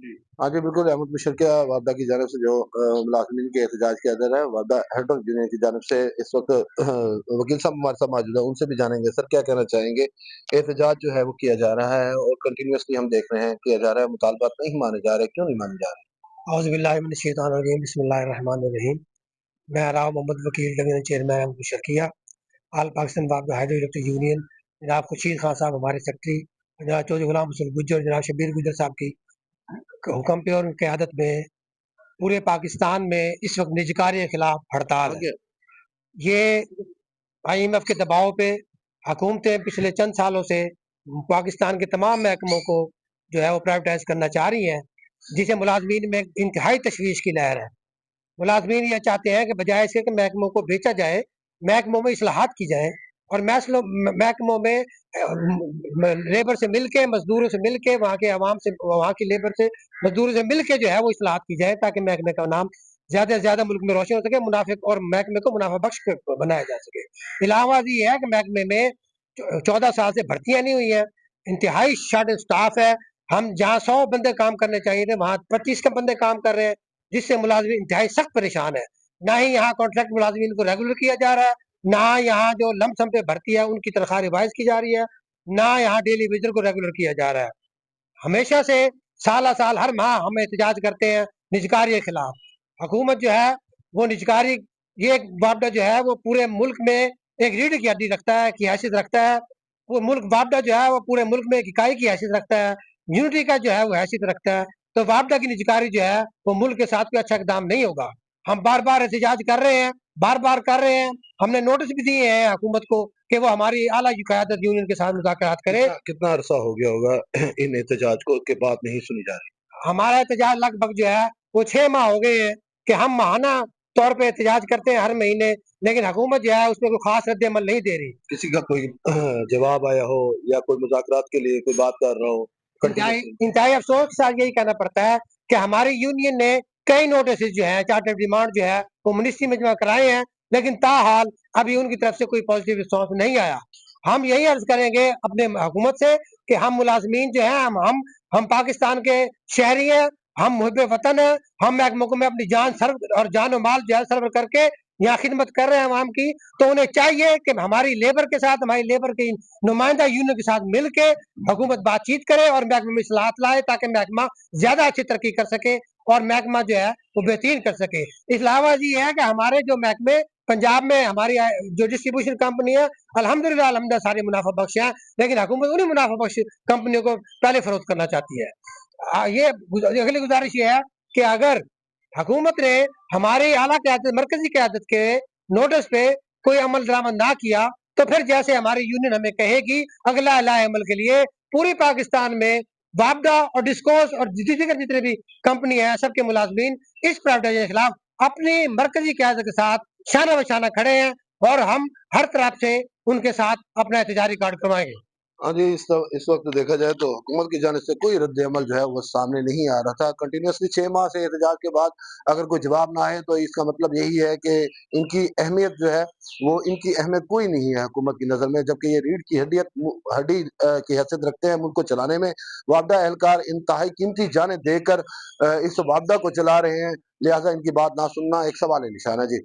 जी। हाँ जी, बिल्कुल अहमद मुशर्रकिया वापडा की जानिब से जो मुलाज़िमीन के एहतजाज किया जा रहा है, वापडा हेड ऑफ यूनियन की जानिब से इस वक़्त वकील साहब हमारे साथ मौजूद हैं, उनसे भी जानेंगे। सर क्या कहना चाहेंगे? एहतजाज जो है वो किया जा रहा है और कंटीन्यूअसली हम देख रहे हैं किया जा रहा है, मुतालबात नहीं माने जा रहे, क्यों नहीं माने जा रहे? औज़ुबिल्लाहिमिनश्शैतानिर्रजीम बिस्मिल्लाहिर्रहमानिर्रहीम। मैं राव मोहम्मद वकील डिवीजन चेयरमैन अहमद मुशर्रकिया, all Pakistan bar hydro electric union, जनाब खुर्शीद खान साहब हमारे सेक्रेटरी, जनाब चौधरी गुलाम हसन गुज्जर, जनाब शब्बीर गुज्जर साहब की हुक्म पे और उनकी क़यादत में पूरे पाकिस्तान में इस वक्त निजकारी के खिलाफ हड़ताल है। ये IMF के दबाव पे हुकूमतें पिछले चंद सालों से पाकिस्तान के तमाम महकमों को जो है वो प्राइवेटाइज करना चाह रही हैं, जिसे मुलाजमीन में इंतहाई तशवीश की लहर है। मुलाजमीन ये चाहते हैं कि बजाय इसके कि महकमों को बेचा जाए, महकमों में इस्लाहात की जाए और महकमों में लेबर से मिल के, मजदूरों से मिल के, वहाँ के अवाम से, वहाँ की लेबर से, मजदूरों से मिल के जो है वो इस्लाहात की जाए, ताकि महकमे का नाम ज़्यादा से ज़्यादा मुल्क में रोशन हो सके, मुनाफे और महकमे को मुनाफा बख्श बनाया जा सके। इलाहाबाद ये है कि महकमे में 14 साल से भर्तियाँ नहीं हुई हैं, इंतहाई शॉर्ट स्टाफ है। हम जहाँ 100 बंदे काम करने चाहिए थे, वहाँ 25 का बंदे काम कर रहे हैं, जिससे मुलाजमीन इंतहाई सख्त परेशान है। ना ही यहाँ कॉन्ट्रैक्ट मुलाजमीन को रेगुलर किया जा रहा है, ना यहाँ जो लमसम पे भर्ती है उनकी तनख्वाह रिवाइज की जा रही है, ना यहाँ डेली वेजर को रेगुलर किया जा रहा है। हमेशा से साल साल हर माह हम एहतजाज करते हैं निजकारी के खिलाफ। हुकूमत जो है वो निजकारी, ये वापडा जो है वो पूरे मुल्क में एक रीढ़ की हड्डी रखता है, की हैसियत रखता है। वो मुल्क वापडा जो है वो पूरे मुल्क में एक इकाई की हैसियत रखता है, यूनिटी का जो है वो हैसियत रखता है। तो वापडा की निजकारी जो है वो मुल्क के साथ कोई अच्छा इकदाम नहीं होगा। हम बार बार एहतजाज कर रहे हैं, बार बार कर रहे हैं। हमने नोटिस भी दिए हैं हुकूमत को कि वो हमारी आला क़यादत यूनियन के साथ मुज़ाकरात करे। कितना अरसा हो गया होगा इन एहतजाज को के बात नहीं सुनी जा रही? हमारा एहतजाज लगभग जो है वो 6 माह हो गए हैं कि हम माहाना तौर पे एहतजाज करते हैं हर महीने, लेकिन हुकूमत जो है उसमें कोई खास रद्द अमल नहीं दे रही। किसी का कोई जवाब आया हो या कोई मुज़ाकरात के लिए कोई बात कर रहा हो? इंतहाई कंटिन्यूअसली इंतहाई अफसोस के साथ यही कहना पड़ता है कि हमारी यूनियन ने कई नोटिस जो है, चार्टर डिमांड जो है वो मिनिस्ट्री में जमा कराए हैं, लेकिन ताहाल अभी उनकी तरफ से कोई पॉजिटिव रिस्पॉन्स नहीं आया। हम यही अर्ज करेंगे अपने हुकूमत से कि हम मुलाजमीन जो है, हम पाकिस्तान के शहरी हैं, हम मुहिब वतन हैं, हम महकमों में अपनी जान सर्व और जान और माल जो है सर्व करके यहाँ खिदमत कर रहे हैं आवाम की। तो उन्हें चाहिए कि हमारी लेबर के साथ, हमारी लेबर की नुमाइंदा यूनियन के साथ मिल के हुकूमत बातचीत करे और महकमे में इस्लाहत लाए, ताकि महकमा ज्यादा अच्छी तरक्की कर सके और महकमा जो है वो बेहतरीन कर सके। इस अलावा ये है कि हमारे जो महकमे पंजाब में हमारी जो डिस्ट्रीब्यूशन कंपनी है, अल्हम्दुलिल्लाह सारी मुनाफा बख्श है, लेकिन हुकूमत उन्हीं मुनाफा बख्श कंपनियों को पहले फरोख्त करना चाहती है। ये अगली गुजारिश ये है कि अगर हुकूमत ने हमारी आला क़यादत, मरकजी क़यादत के नोटिस पे कोई अमल दरामद ना किया, तो फिर जैसे हमारी यूनियन हमें कहेगी, अगला लाए अमल के लिए पूरी पाकिस्तान में वापडा और डिस्कोस और जितने भी कंपनी है, सबके मुलाजमीन इस प्राइवेटाइजेशन के खिलाफ अपनी मरकजी क़यादत के साथ शाना बशाना खड़े हैं और हम हर तरफ से उनके साथ अपना एहतजाजी कार्ड करवाएंगे। हाँ जी, इस वक्त देखा जाए तो हुकूमत की जानिब से कोई रद्द अमल जो है वो सामने नहीं आ रहा था। कंटिन्यूअसली 6 माह से एहतजाज के बाद अगर कोई जवाब ना आए तो इसका मतलब यही है कि इनकी अहमियत जो है वो इनकी अहमियत कोई नहीं है हुकूमत की नज़र में, जबकि ये रीढ़ की हड्डी की हैसियत रखते हैं मुल्क को चलाने में। वापडा एहलकार इंतहाई कीमती जानें देकर इस वापडा को चला रहे हैं, लिहाजा इनकी बात ना सुनना एक सवाल निशान है। जी।